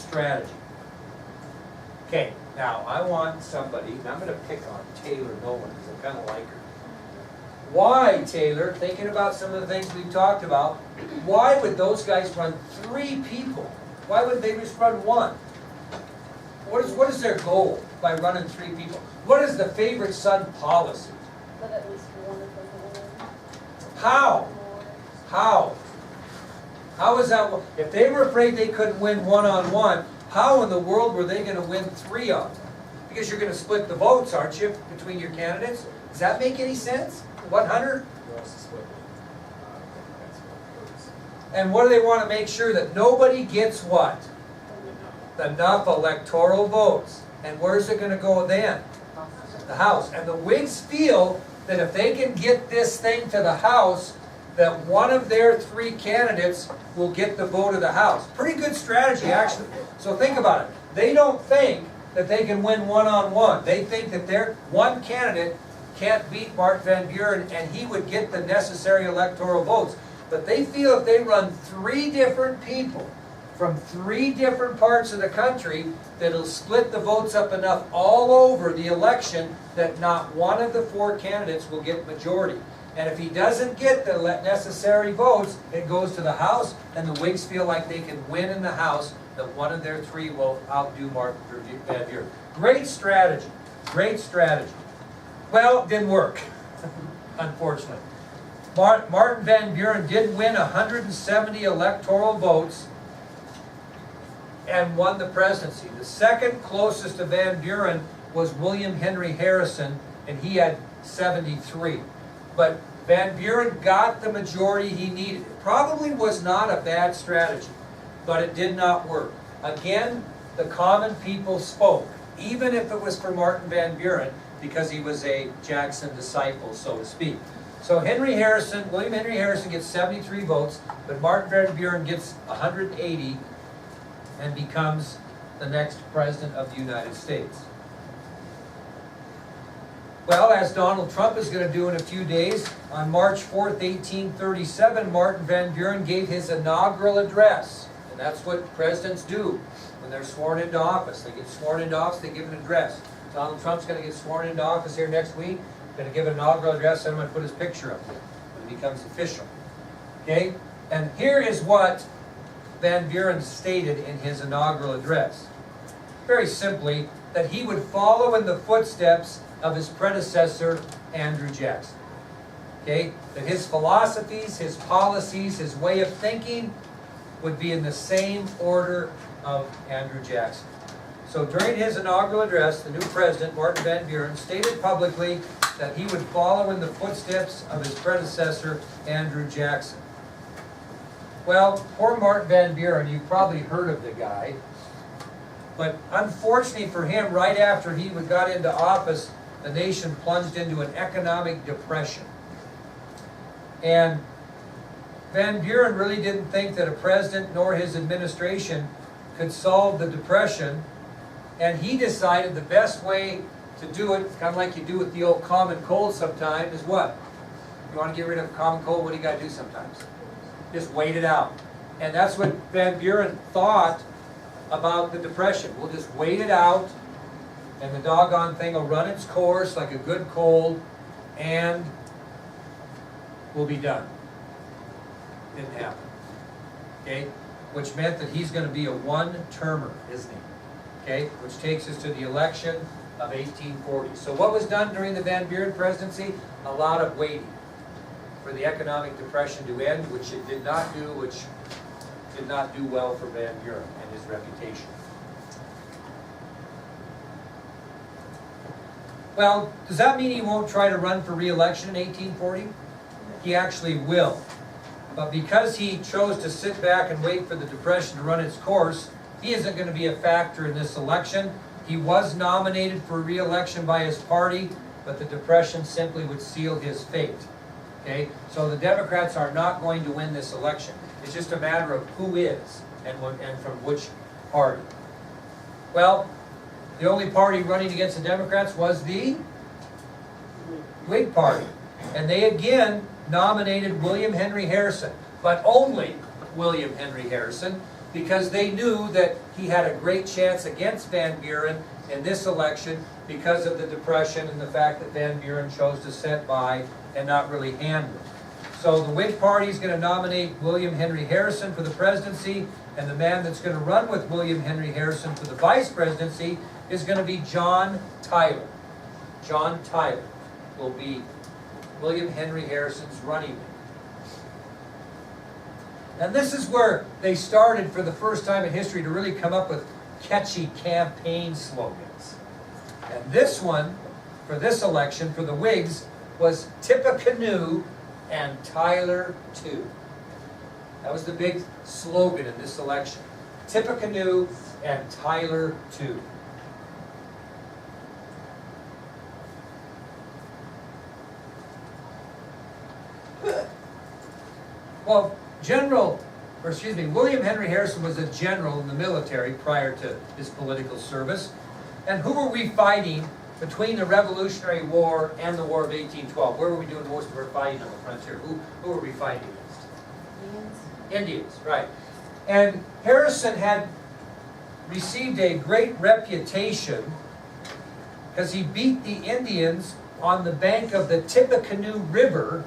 strategy. Okay, now I want somebody, and I'm going to pick on Taylor Nolan because I kind of like her. Why, Taylor, thinking about some of the things we've talked about, why would those guys run 3 people? Why wouldn't they just run 1? What is their goal by running 3 people? What is the favorite son policy? But at least one of them will win. How? How? How is that? If they were afraid they couldn't win one-on-one, how in the world were they going to win 3 of them? Because you're going to split the votes, aren't you, between your candidates? Does that make any sense? What, Hunter? And what do they want to make sure? That nobody gets what? Enough electoral votes. And where's it going to go then? The House. And the Whigs feel that if they can get this thing to the House, that one of their 3 candidates will get the vote of the House. Pretty good strategy, actually. So think about it. They don't think that they can win one-on-one. They think that their one candidate can't beat Mark Van Buren and he would get the necessary electoral votes. But they feel if they run 3 different people from 3 different parts of the country, that it'll split the votes up enough all over the election that not one of the 4 candidates will get majority. And if he doesn't get the necessary votes, it goes to the House, and the Whigs feel like they can win in the House, that one of their 3 will outdo Mark Van Buren. Great strategy. Great strategy. Well, it didn't work, unfortunately. Martin Van Buren did win 170 electoral votes and won the presidency. The second closest to Van Buren was William Henry Harrison, and he had 73. But Van Buren got the majority he needed. It probably was not a bad strategy, but it did not work. Again, the common people spoke, even if it was for Martin Van Buren, because he was a Jackson disciple, so to speak. So William Henry Harrison gets 73 votes, but Martin Van Buren gets 180 and becomes the next president of the United States. Well, as Donald Trump is going to do in a few days, on March 4th, 1837, Martin Van Buren gave his inaugural address. And that's what presidents do when they're sworn into office. They get sworn into office, they give an address. Donald Trump's going to get sworn into office here next week, going to give an inaugural address, and I'm going to put his picture up there when it becomes official. Okay? And here is what Van Buren stated in his inaugural address. Very simply, that he would follow in the footsteps of his predecessor, Andrew Jackson. Okay? That his philosophies, his policies, his way of thinking would be in the same order of Andrew Jackson. So during his inaugural address, the new president, Martin Van Buren, stated publicly that he would follow in the footsteps of his predecessor, Andrew Jackson. Well, poor Martin Van Buren, you've probably heard of the guy, but unfortunately for him, right after he got into office, the nation plunged into an economic depression. And Van Buren really didn't think that a president nor his administration could solve the depression, and he decided the best way to do it, kind of like you do with the old common cold sometimes, is what? You want to get rid of a common cold, what do you got to do sometimes? Just wait it out. And that's what Van Buren thought about the depression. We'll just wait it out, and the doggone thing will run its course like a good cold, and we'll be done. Didn't happen. Okay? Which meant that he's going to be a one-termer, isn't he? Okay? Which takes us to the election of 1840. So what was done during the Van Buren presidency? A lot of waiting for the economic depression to end, which it did not do, which did not do well for Van Buren and his reputation. Well, does that mean he won't try to run for re-election in 1840? He actually will. But because he chose to sit back and wait for the depression to run its course, he isn't going to be a factor in this election. He was nominated for re-election by his party, but the depression simply would seal his fate. Okay? So the Democrats are not going to win this election. It's just a matter of who is and from which party. Well, the only party running against the Democrats was the Whig Party. And they again nominated William Henry Harrison, but only William Henry Harrison. because they knew that he had a great chance against Van Buren in this election because of the Depression and the fact that Van Buren chose to sit by and not really handle it. So the Whig Party is going to nominate William Henry Harrison for the presidency, and the man that's going to run with William Henry Harrison for the vice presidency is going to be John Tyler. John Tyler will be William Henry Harrison's running mate. And this is where they started for the first time in history to really come up with catchy campaign slogans. And this one, for this election, for the Whigs, was Tippecanoe and Tyler too. That was the big slogan in this election. Tippecanoe and Tyler too. Well, William Henry Harrison was a general in the military prior to his political service. And who were we fighting between the Revolutionary War and the War of 1812? Where were we doing most of our fighting on the frontier? Who were we fighting against? Indians, right. And Harrison had received a great reputation because he beat the Indians on the bank of the Tippecanoe River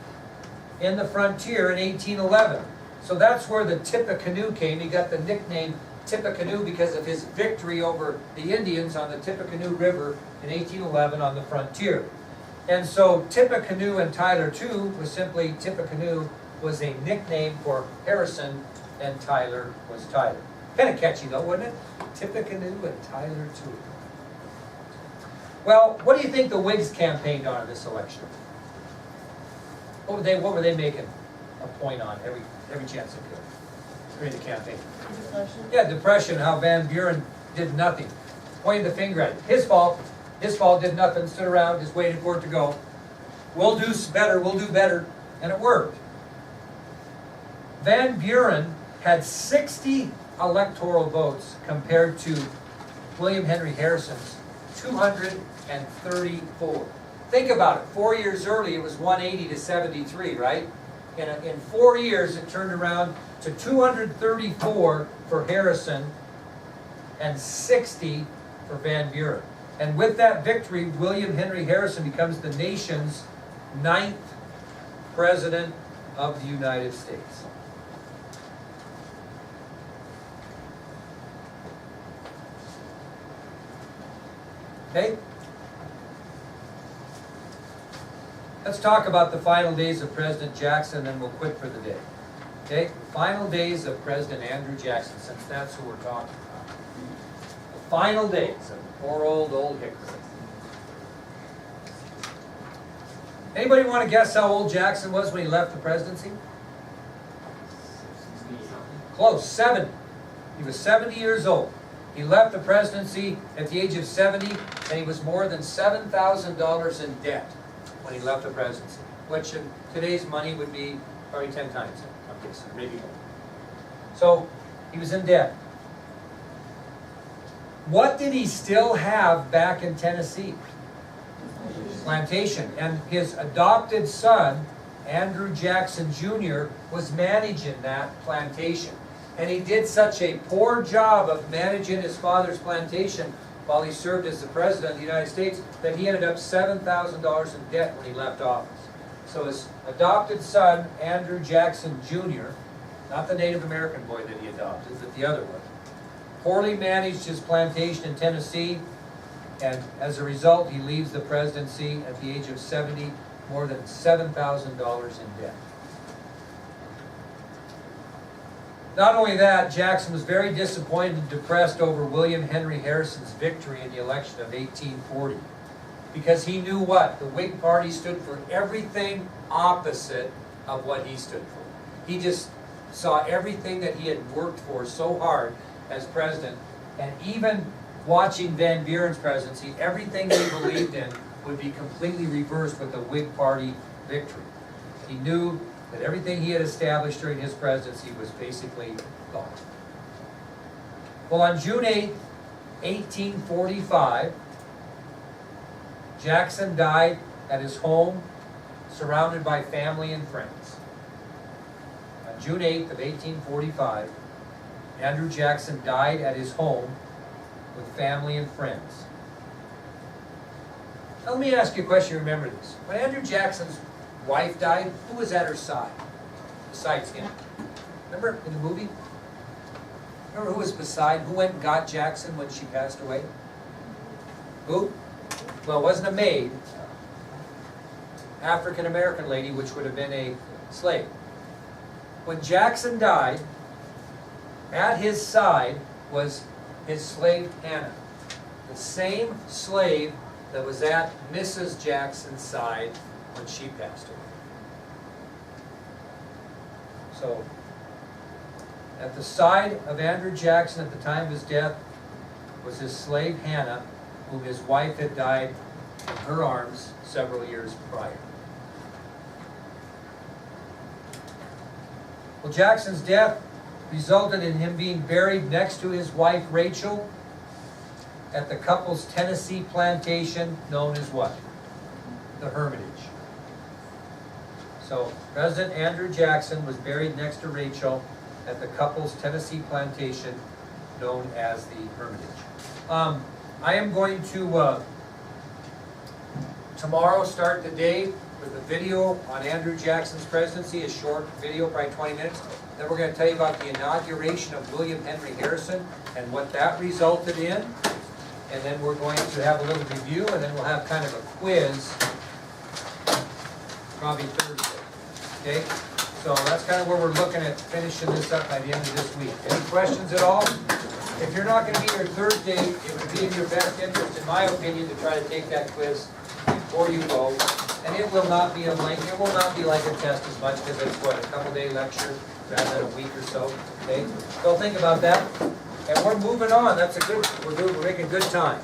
in the frontier in 1811. So that's where the Tippecanoe came. He got the nickname Tippecanoe because of his victory over the Indians on the Tippecanoe River in 1811 on the frontier. And so Tippecanoe and Tyler too was simply Tippecanoe was a nickname for Harrison, and Tyler was Tyler. Kind of catchy though, wasn't it? Tippecanoe and Tyler too. Well, what do you think the Whigs campaigned on in this election? What were they making a point on every chance they could during the campaign? Depression. Yeah, Depression, how Van Buren did nothing. Pointed the finger at it. His fault, did nothing, stood around, just waited for it to go. We'll do better, and it worked. Van Buren had 60 electoral votes compared to William Henry Harrison's 234. Think about it, 4 years early it was 180 to 73, right? In 4 years it turned around to 234 for Harrison and 60 for Van Buren. And with that victory, William Henry Harrison becomes the nation's 9th president of the United States. Okay? Let's talk about the final days of President Jackson, and we'll quit for the day. Okay? The final days of President Andrew Jackson, since that's who we're talking about. The final days of poor old Hickory. Anybody want to guess how old Jackson was when he left the presidency? Close, 70. He was 70 years old. He left the presidency at the age of 70, and he was more than $7,000 in debt when he left the presidency, which in today's money would be probably 10 times that, I'm guessing, maybe more. So he was in debt. What did he still have back in Tennessee? Plantation. And his adopted son, Andrew Jackson Jr., was managing that plantation. And he did such a poor job of managing his father's plantation while he served as the President of the United States that he ended up $7,000 in debt when he left office. So his adopted son, Andrew Jackson Jr., not the Native American boy that he adopted, but the other one, poorly managed his plantation in Tennessee, and as a result, he leaves the presidency at the age of 70, more than $7,000 in debt. Not only that, Jackson was very disappointed and depressed over William Henry Harrison's victory in the election of 1840. Because he knew what? The Whig Party stood for everything opposite of what he stood for. He just saw everything that he had worked for so hard as president, and even watching Van Buren's presidency, everything they believed in would be completely reversed with the Whig Party victory. He knew that everything he had established during his presidency was basically gone. Well, on June 8, 1845, Jackson died at his home, surrounded by family and friends. On June 8th of 1845, Andrew Jackson died at his home with family and friends. Now let me ask you a question, remember this. When Andrew Jackson's wife died, who was at her side besides him? Remember in the movie? Remember who was beside, who went and got Jackson when she passed away? Who? Well, it wasn't a maid. African-American lady, which would have been a slave. When Jackson died, at his side was his slave Hannah. The same slave that was at Mrs. Jackson's side when she passed away. So, at the side of Andrew Jackson at the time of his death was his slave Hannah, whom his wife had died in her arms several years prior. Well, Jackson's death resulted in him being buried next to his wife Rachel at the couple's Tennessee plantation known as what? The Hermitage. So President Andrew Jackson was buried next to Rachel at the couple's Tennessee plantation known as the Hermitage. I am going to tomorrow start the day with a video on Andrew Jackson's presidency, a short video, probably 20 minutes. Then we're going to tell you about the inauguration of William Henry Harrison and what that resulted in. And then we're going to have a little review, and then we'll have kind of a quiz, probably Thursday. Okay? So that's kind of where we're looking at finishing this up by the end of this week. Any questions at all? If you're not going to be here Thursday, it would be in your best interest, in my opinion, to try to take that quiz before you go. And it will not be a length, it will not be like a test as much, because it's what, a couple-day lecture rather than a week or so. Okay? So think about that. And we're moving on. That's a good, we're making good time.